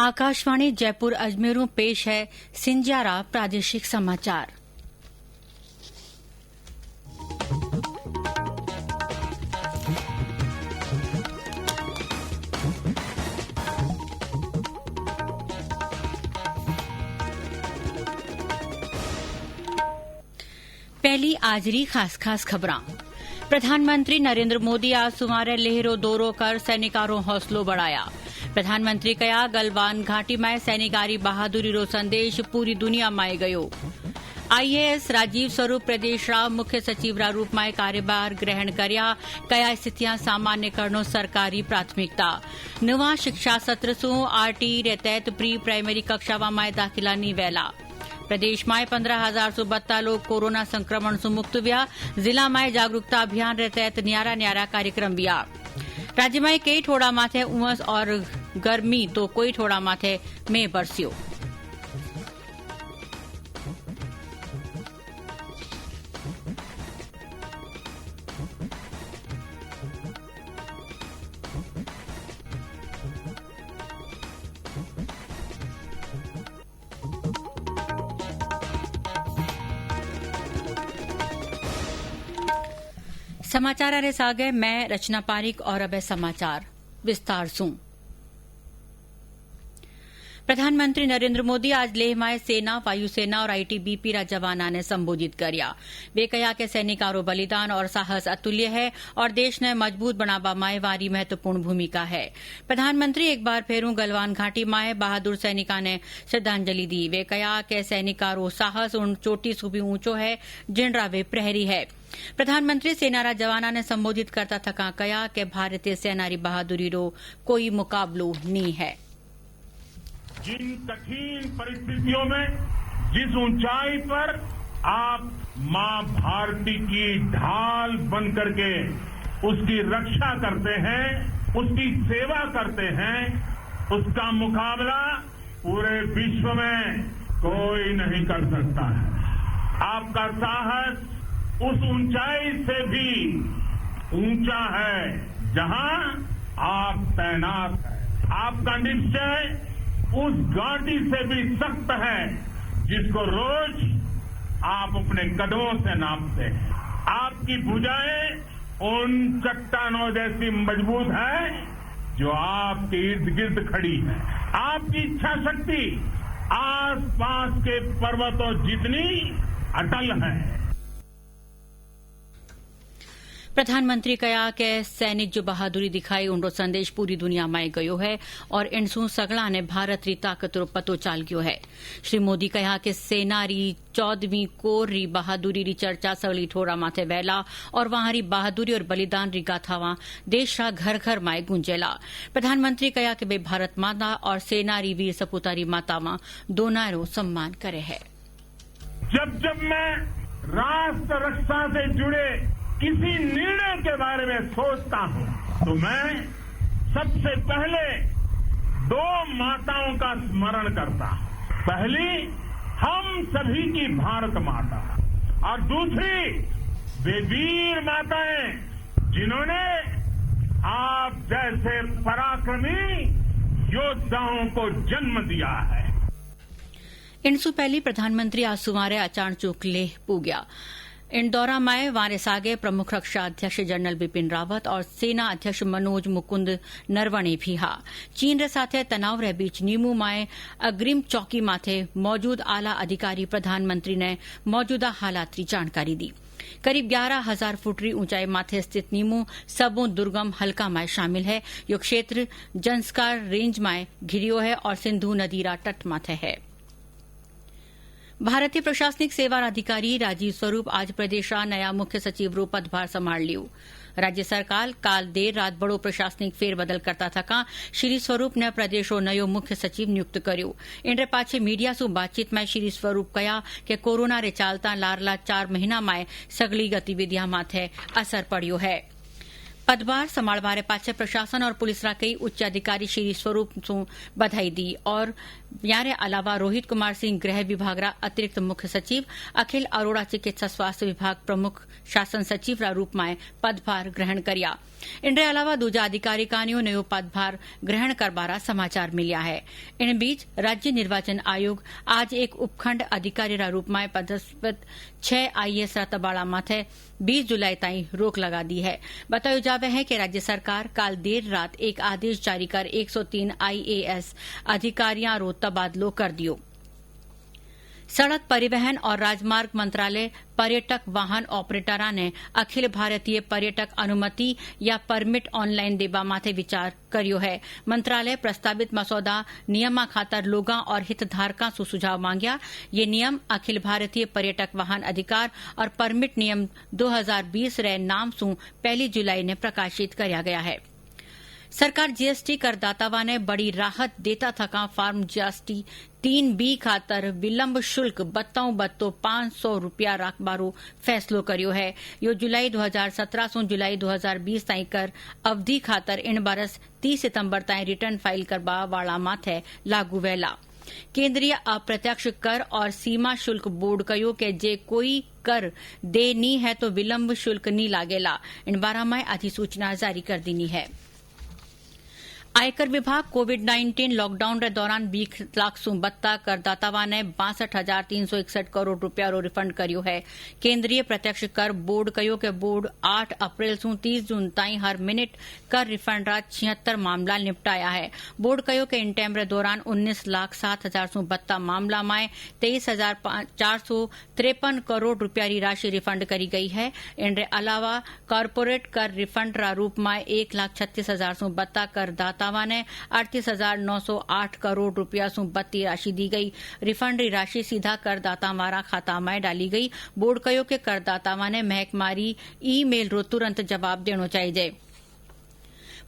आकाशवाणी जयपुर अजमेर पेश है सिंजारा प्रादेशिक समाचार। पहली आजरी खास खबरां। प्रधानमंत्री नरेंद्र मोदी आज सुमारे लेहरो दौरो कर सैनिकारों हौसलो बढ़ाया। प्रधानमंत्री कया गलवान घाटी में सैनिकारी बहादुरी रो संदेश पूरी दुनिया में गयो। आईएएस राजीव स्वरूप प्रदेश रा मुख्य सचिव रा रूप में कार्यभार ग्रहण कर्या। कया स्थितियां सामान्य करनो सरकारी प्राथमिकता। नवा शिक्षा सत्र सु आरटी रे तहत प्री प्राइमरी कक्षावां में दाखिला नी वहेला। प्रदेश में 15,072 लोग कोरोना संक्रमण से मुक्त हुआ। जिला में जागरूकता अभियान रे तहत न्यारा कार्यक्रम हुआ। राज्य में कई ठोड़ा माथे उमस और गर्मी तो कोई ठोड़ा माथे में बरस्यो। समाचार आरे सागे मैं रचना पारिक और अब समाचार विस्तार से। प्रधानमंत्री नरेंद्र मोदी आज लेह में सेना वायुसेना और आईटीबीपी रा जवाना ने संबोधित कर्या। वे कहा कि सैनिकारो बलिदान और साहस अतुल्य है और देश ने मजबूत बनावा में वारी महत्वपूर्ण भूमिका है। प्रधानमंत्री एक बार फेरू गलवान घाटी में बहादुर सैनिका ने श्रद्धांजलि दी। वे कहा कि सैनिकारो साहस उन चोटी सु भी ऊंचो है जिन रा वे प्रहरी है। प्रधानमंत्री सेना रा जवाना ने संबोधित करता थका कहा कि भारतीय सेना री बहादुरी रो कोई मुकाबलो नहीं है। जिन कठिन परिस्थितियों में जिस ऊंचाई पर आप मां भारती की ढाल बन करके उसकी रक्षा करते हैं, उसकी सेवा करते हैं, उसका मुकाबला पूरे विश्व में कोई नहीं कर सकता है। आपका साहस उस ऊंचाई से भी ऊंचा है जहां आप तैनात हैं। आपका निश्चय उस घाटी से भी सख्त है जिसको रोज आप अपने कदमों से नापते हैं। आपकी भुजाएं उन चट्टानों जैसी मजबूत है जो आपके इर्द गिर्द खड़ी है। आपकी इच्छा शक्ति आसपास के पर्वतों जितनी अटल है। प्रधानमंत्री कहा कि सैनिक जो बहादुरी दिखाई उनरो संदेश पूरी दुनिया में गयो है और इनसू सगला ने भारत री ताकत रो पतो चाल गयो है। श्री मोदी कहा कि सेना री 14वीं कोर री बहादुरी री चर्चा सगली ठोरा माथे वहला और वहां री बहादुरी और बलिदान री गाथावां देश रा घर घर में गूंजेला। प्रधानमंत्री कहा कि वे भारत माता और सेना री वीर सपूता री मातावां दोना रो सम्मान करे है। जब मैं राष्ट्र रक्षा से जुड़े किसी निर्णय के बारे में सोचता हूं तो मैं सबसे पहले दो माताओं का स्मरण करता हूं। पहली हम सभी की भारत माता और दूसरी वे वीर माताएं जिन्होंने आप जैसे पराक्रमी योद्धाओं को जन्म दिया है। इनसू पहली प्रधानमंत्री आज सुमारे अचानचूक लेह पूग्या। इंदौरा में वारे सागे प्रमुख रक्षा अध्यक्ष जनरल बिपिन रावत और सेना अध्यक्ष मनोज मुकुंद नरवणे भी हा। चीन रे साथे तनाव रे बीच नीमू में अग्रिम चौकी माथे मौजूद आला अधिकारी प्रधानमंत्री ने मौजूदा हालात री जानकारी दी। करीब 11,000 फुट री ऊंचाई माथे स्थित नीमू सबो दुर्गम हल्का में शामिल है। यो क्षेत्र जंस्कार रेंज में घिरियो है और सिंधु नदी रा तट माथे है। भारतीय प्रशासनिक सेवा अधिकारी राजीव स्वरूप आज प्रदेश का नया मुख्य सचिव रो पदभार संभाल लियो। राज्य सरकार काल देर रात बड़ो प्रशासनिक फेरबदल करता थका श्री स्वरूप ने प्रदेश रो नयो मुख्य सचिव नियुक्त कर्यो। इनरे पाछे मीडिया सु बातचीत में श्री स्वरूप कहा कि कोरोना रे चालता लारला 4 महीना में सगली गतिविधियां माथे असर पड़ियो है। पदभार संभाळवारे पाछे प्रशासन और पुलिस रा कई उच्च अधिकारी श्री स्वरूप सू बधाई दी और यारे अलावा रोहित कुमार सिंह गृह विभाग रा अतिरिक्त मुख्य सचिव अखिल अरोड़ा चिकित्सा स्वास्थ्य विभाग प्रमुख शासन सचिव रा रूप में पदभार ग्रहण कर्या। इनरे अलावा दूजा अधिकारी कानियो नयो पदभार ग्रहण करवारा समाचार मिल्या है। इन बीच राज्य निर्वाचन आयोग आज एक उपखंड अधिकारी रा रूप में पदस्थ 6 आईएएस रा तबाड़ा माथे 20 जुलाई ताईं रोक लगा दी है। बतायो जावे है कि राज्य सरकार काल देर रात एक आदेश जारी कर 103 आईएएस अधिकारियां रो तबादलो कर दियो। सड़क परिवहन और राजमार्ग मंत्रालय पर्यटक वाहन ऑपरेटरा ने अखिल भारतीय पर्यटक अनुमति या परमिट ऑनलाइन देवा माथे विचार कर्यो है। मंत्रालय प्रस्तावित मसौदा नियमा खातर लोगां और हितधारकां सु सुझाव मांग्या। ये नियम अखिल भारतीय पर्यटक वाहन अधिकार और परमिट नियम 2020 रे नाम सु 1 जुलाई ने प्रकाशित करया गया है। सरकार जीएसटी करदातावा ने बड़ी राहत देता थका फार्म जीएसटी 3B खातर विलंब शुल्क बत्ताऊं बत्तो 500 रुपया राखबारो फैसलो कर्यो है। यो जुलाई 2017 सु जुलाई 2020 ताईं कर अवधि खातर इन बरस 30 सितंबर ताईं रिटर्न फाइल करवा वाला माथे लागू वेला। केंद्रीय अप्रत्यक्ष कर और सीमा शुल्क बोर्ड कयो के जे कोई कर दे नी है तो विलंब शुल्क नी लागेला। इन बारा में अधिसूचना जारी कर दीनी है। आयकर विभाग कोविड-19 लॉकडाउन रे दौरान 20 लाख सु बत्ता करदातावा ने 62,361 करोड़ रुपया रो रिफंड कर्यो है। केंद्रीय प्रत्यक्ष कर बोर्ड कयो के बोर्ड 8 अप्रैल सु 30 जून ताईं हर मिनट कर रिफंड रा 76 मामला निपटाया है। बोर्ड कयो के इन टाइम रे दौरान 19,07,000 सु बत्ता मामला में 23,453 करोड़ रुपया री राशि रिफंड करी गई है। इनरे अलावा कॉर्पोरेट कर रिफंड रा रूप में 1,36,000 सु बत्ता करदाता ने 38,908 करोड़ रुपया सु बत्ती राशि दी गई। रिफंड राशि सीधा करदाता मारा खाता में डाली गई। बोर्ड कयो के करदातावा ने महकमारी ई-मेल रो तुरंत जवाब देनो चाहिए।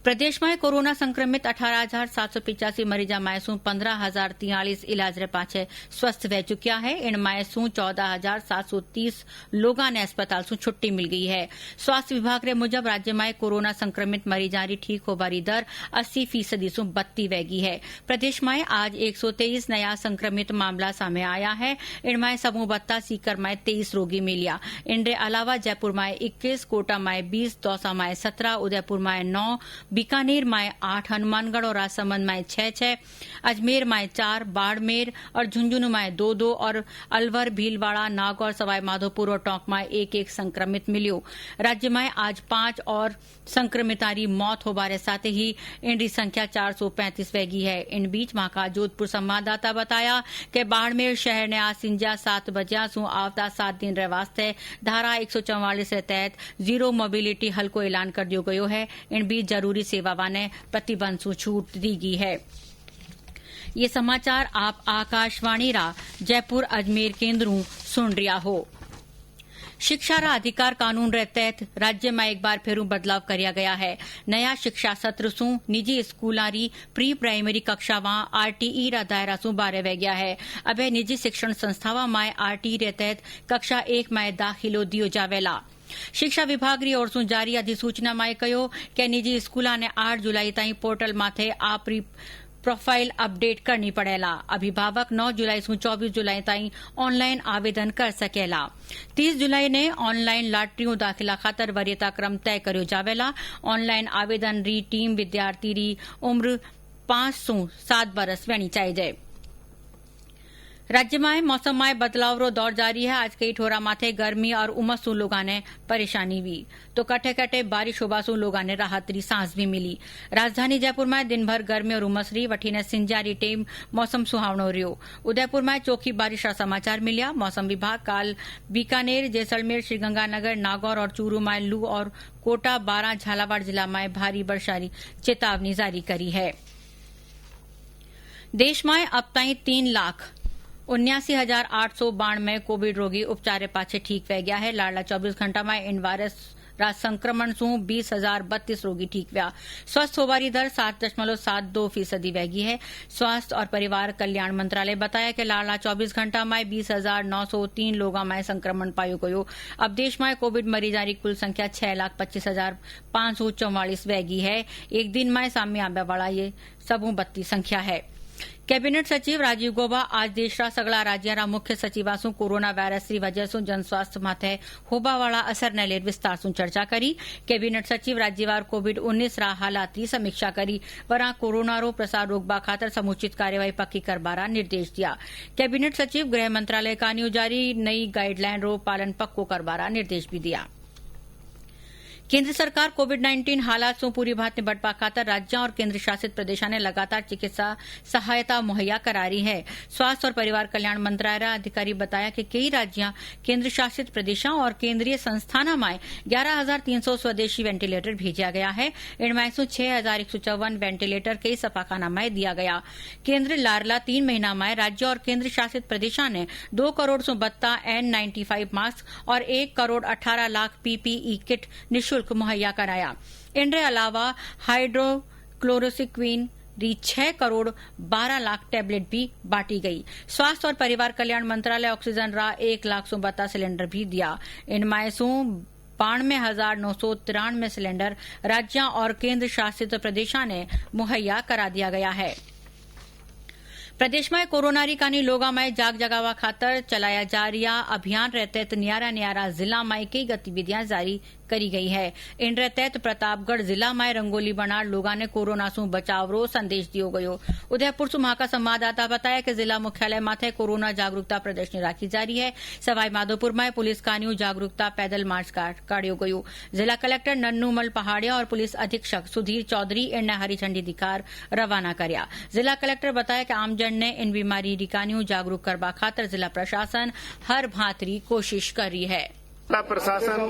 प्रदेश में कोरोना संक्रमित 18,785 मरीजा में सु 15,043 इलाज रे पाछे स्वस्थ रह चुकिया है। इन में सु 14,730 लोगों ने अस्पताल सु छुट्टी मिल गई है। स्वास्थ्य विभाग रे मुजब राज्य में कोरोना संक्रमित मरीजा री ठीक होबारी दर 80% सु 32 वैगी है। प्रदेश में आज 123 नया संक्रमित मामला सामने आया है। इनमें समूह बत्ता सीकर में 23 रोगी मिलिया। इनके अलावा जयपुर में 21, कोटा में 20, दौसा में 17, उदयपुर में 9, बीकानेर में 8, हनुमानगढ़ और राजसमंद में 6, अजमेर में 4, बाड़मेर और झुंझुनू में 2 और अलवर, भीलवाड़ा, नागौर, सवाई माधोपुर और टोंक में 1 संक्रमित मिलियो। राज्य में आज 5 और संक्रमितारी मौत होबारे साथ ही इनकी संख्या 435 वैगी है। इन बीच महाका जोधपुर संवाददाता बताया कि बाड़मेर शहर ने आज सिंजा 7 बजे सु आवता 7 दिन रे वास्ते धारा 144 के तहत जीरो मोबिलिटी हल्को ऐलान कर दियो गयो है। इन बीच जरूरी सेवावां ने प्रतिबंध सु छूट दी गई है। ये समाचार आप आकाशवाणी रा जयपुर अजमेर केंद्रों सुन रिया हो। शिक्षा रा अधिकार कानून रे तहत राज्य में एक बार फेरू बदलाव करया गया है। नया शिक्षा सत्र सु निजी स्कूलां री प्री प्राइमरी कक्षावां आरटीई रा दायरा सु बारे वह गया है। अब निजी शिक्षण संस्थावां में आरटीई रे तहत कक्षा 1 में दाखिलो दियो जावेला। शिक्षा विभाग री ओर सु जारी अधिसूचना में कयो कि निजी स्कूलां ने 8 जुलाई ताईं पोर्टल माथे आपरी प्रोफाइल अपडेट करनी पड़ेला। अभिभावक 9 जुलाई से 24 जुलाई ताईं ऑनलाइन आवेदन कर सकेला। 30 जुलाई ने ऑनलाइन लॉटरियों दाखिला खातर वरीयता क्रम तय कर्यो जावेला। ऑनलाइन आवेदन री टीम विद्यार्थी री उम्र 5 से 7 बरस वेणी चाहिए। राज्य में मौसम में बदलाव रो दौर जारी है। आज कई ठोरा माथे गर्मी और उमस सु लोगा ने परेशानी हुई तो कटे कटे बारिश होबा सु लोगा ने राहत री सांस भी मिली। राजधानी जयपुर में दिन भर गर्मी और उमस रही। वठी ने सिंजारी टेम मौसम सुहावनो रह्यो। उदयपुर में चोखी बारिश का समाचार मिलिया। मौसम विभाग काल बीकानेर, जैसलमेर, श्रीगंगानगर, नागौर और चूरू में लू और कोटा, बारां, झालावाड़ जिला में भारी वर्षा की चेतावनी जारी करी है। देश में अब ताईं 3,79,892 कोविड रोगी उपचार पाछे ठीक वह गया है। लाडला 24 घंटा में इन वायरस रात संक्रमण सूं 20,032 रोगी ठीक हुआ। स्वस्थ होबारी दर 7.72% वैगी है। स्वास्थ्य और परिवार कल्याण मंत्रालय बताया कि लाला 24 घंटा में 20,903 लोगों में संक्रमण पायो गयो। अब देश में कोविड मरीजारी कुल संख्या 6,25,544 वैगी है। एक दिन में सामने आने वाला ये सबू 32 संख्या है। कैबिनेट सचिव राजीव गौबा आज देशरा सगला राज्यारा मुख्य सचिवासु कोरोना वायरस की वजह से जनस्वास्थ्य माथे होबावाड़ा असर ने लेर विस्तार से चर्चा करी। कैबिनेट सचिव राज्यवार कोविड-19 रा हालात की समीक्षा करी। वरा कोरोना रो प्रसार रोकबा खातर समुचित कार्यवाही पक्की करबारा निर्देश दिया। कैबिनेट सचिव गृह मंत्रालय कान्यू जारी नई गाइडलाइन रो पालन पक्को करबारा निर्देश भी दिया। केंद्र सरकार कोविड-19 हालात से पूरी भांति निपटवा खातर राज्यों और केंद्र शासित प्रदेशों ने लगातार चिकित्सा सहायता मुहैया करा रही है। स्वास्थ्य और परिवार कल्याण मंत्रालय अधिकारी बताया कि कई राज्यों, केंद्र शासित प्रदेशों और केंद्रीय संस्थानों में 11,300 स्वदेशी वेंटिलेटर भेजा गया है। इनमें से 6,154 वेंटिलेटर कई सफाखाना में दिया गया। केंद्र लारला 3 महीना में राज्यों और केंद्र शासित प्रदेशों ने 2 करोड़ से बत्ता N95 मास्क और 1 करोड़ 18 लाख PPE किट निःशुल्क मुहैया कराया। इनके अलावा हाइड्रोक्लोरोक्विन री 6 करोड़ 12 लाख टैबलेट भी बांटी गई। स्वास्थ्य और परिवार कल्याण मंत्रालय ऑक्सीजन रा 1,72 सिलेंडर भी दिया। इनमें से 92,993 सिलेंडर राज्यों और केंद्र शासित प्रदेशों ने मुहैया करा दिया गया है। प्रदेश में कोरोना री कानी लोगा में जाग जगावा खातर चलाया जा रहा अभियान रे तहत न्यारा जिला में कई गतिविधियां जारी करी गई है। इन रे तहत प्रतापगढ़ जिला में रंगोली बना लोगा ने कोरोना से बचाव रो संदेश दियो गयो। उदयपुर से का संवाददाता बताया कि जिला मुख्यालय माथे कोरोना जागरूकता प्रदर्शनी राखी जा रही है। सवाई माधोपुर में पुलिस कान्यू जागरूकता पैदल मार्च काढ़ियो गयो। जिला कलेक्टर नन्नूमल पहाड़िया और पुलिस अधीक्षक सुधीर चौधरी इनने हरी झंडी दिखार रवाना करया। जिला कलेक्टर बताया कि आमजन ने इन बीमारी रिकानियों जागरूक करवा खातर जिला प्रशासन हर भांति कोशिश कर रही है। जिला प्रशासन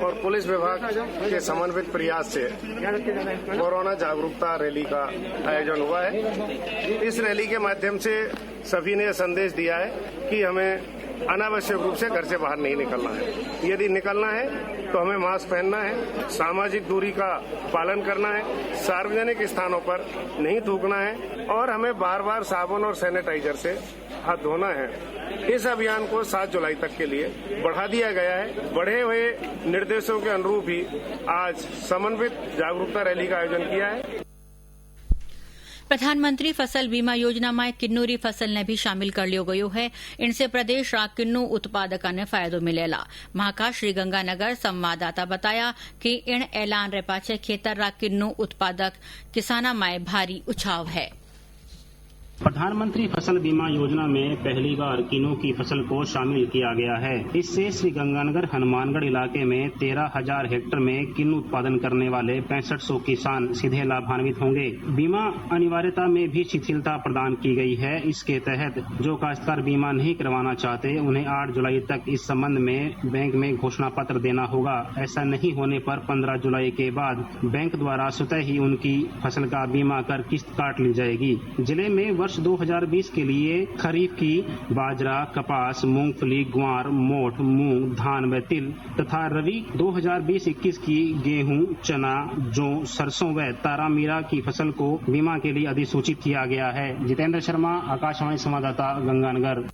और पुलिस विभाग के समन्वित प्रयास से कोरोना जागरूकता रैली का आयोजन हुआ है। इस रैली के माध्यम से सभी ने संदेश दिया है कि हमें अनावश्यक रूप से घर से बाहर नहीं निकलना है। यदि निकलना है तो हमें मास्क पहनना है, सामाजिक दूरी का पालन करना है, सार्वजनिक स्थानों पर नहीं थूकना है और हमें बार-बार साबुन और सैनिटाइजर से हाथ धोना है। इस अभियान को 7 जुलाई तक के लिए बढ़ा दिया गया है। बढ़े हुए निर्देशों के अनुरूप ही आज समन्वित जागरूकता रैली का आयोजन किया है। प्रधानमंत्री फसल बीमा योजना में किन्नूरी फसल ने भी शामिल कर लियो गयो है। इनसे प्रदेश रा किन्नू उत्पादका ने फायदो मिलेला। महाका श्रीगंगानगर संवाददाता बताया कि इन ऐलान रे पाछे खेतर रा किन्नू उत्पादक किसाना में भारी उछाव है। प्रधानमंत्री फसल बीमा योजना में पहली बार किन्नू की फसल को शामिल किया गया है। इससे श्रीगंगानगर हनुमानगढ़ इलाके में 13,000 हेक्टेयर में किन्नू उत्पादन करने वाले 6500 किसान सीधे लाभान्वित होंगे। बीमा अनिवार्यता में भी शिथिलता प्रदान की गई है। इसके तहत जो काश्तकार बीमा नहीं करवाना चाहते उन्हें 8 जुलाई तक इस संबंध में बैंक में घोषणा पत्र देना होगा। ऐसा नहीं होने पर 15 जुलाई के बाद बैंक द्वारा स्वतः ही उनकी फसल का बीमा कर किस्त काट ली जाएगी। जिले में वर्ष 2020 के लिए खरीफ की बाजरा, कपास, मूंगफली, ग्वार, मोठ, मूंग, धान व तिल तथा रबी 2020-21 की गेहूं, चना, जौ, सरसों व तारामीरा की फसल को बीमा के लिए अधिसूचित किया गया है। जितेंद्र शर्मा, आकाशवाणी संवाददाता, गंगानगर।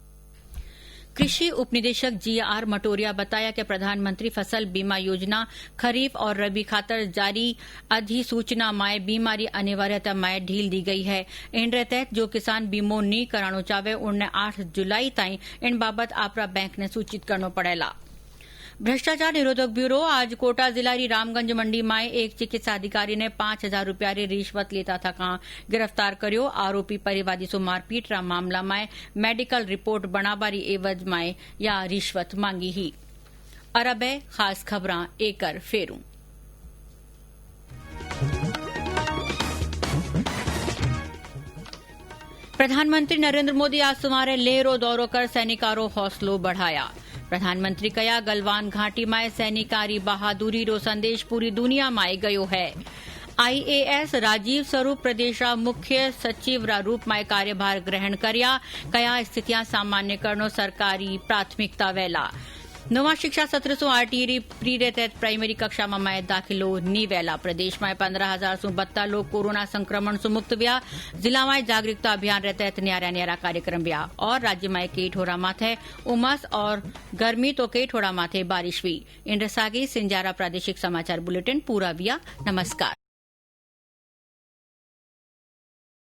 कृषि उपनिदेशक GR मटोरिया बताया कि प्रधानमंत्री फसल बीमा योजना खरीफ और रबी खातर जारी अधिसूचना में बीमारी अनिवार्यता में ढील दी गई है। इन तहत जो किसान बीमो नहीं करानो चाहे उन्हें 8 जुलाई ताईं इन बाबत आपरा बैंक ने सूचित करना पड़ेला। भ्रष्टाचार निरोधक ब्यूरो आज कोटा जिला री रामगंज मंडी में एक चिकित्सा अधिकारी ने 5,000 रुपया री रिश्वत लेता था का गिरफ्तार कर्यो। आरोपी परिवादी से मारपीट रा मामला में मेडिकल रिपोर्ट बनाबारी एवज में या रिश्वत मांगी ही। अरब है खास खबरां एकर फेरू। प्रधानमंत्री नरेंद्र मोदी आज सुमारे लेह रो दौरो कर सैनिकारो हौसलो बढ़ाया। प्रधानमंत्री कया गलवान घाटी में सैनिकारी बहादुरी रो संदेश पूरी दुनिया में गयो है। IAS राजीव स्वरूप प्रदेश मुख्य सचिव रा रूप में कार्यभार ग्रहण करया। कया स्थितियां सामान्य करनो सरकारी प्राथमिकता वेला। नवा शिक्षा सत्र सु आरटीई प्री तहत प्राइमरी कक्षा में दाखिलो नी वहेला। प्रदेश में 15,072 लोग कोरोना संक्रमण से मुक्त व्या। जिला में जागरूकता अभियान तहत न्यारा कार्यक्रम व्या। और राज्य में कई ठोरा माथे उमस और गर्मी तो कई ठोरा माथे बारिश हुई। इंद्र सागी सिंजारा प्रादेशिक समाचार बुलेटिन पूरा व्या। नमस्कार।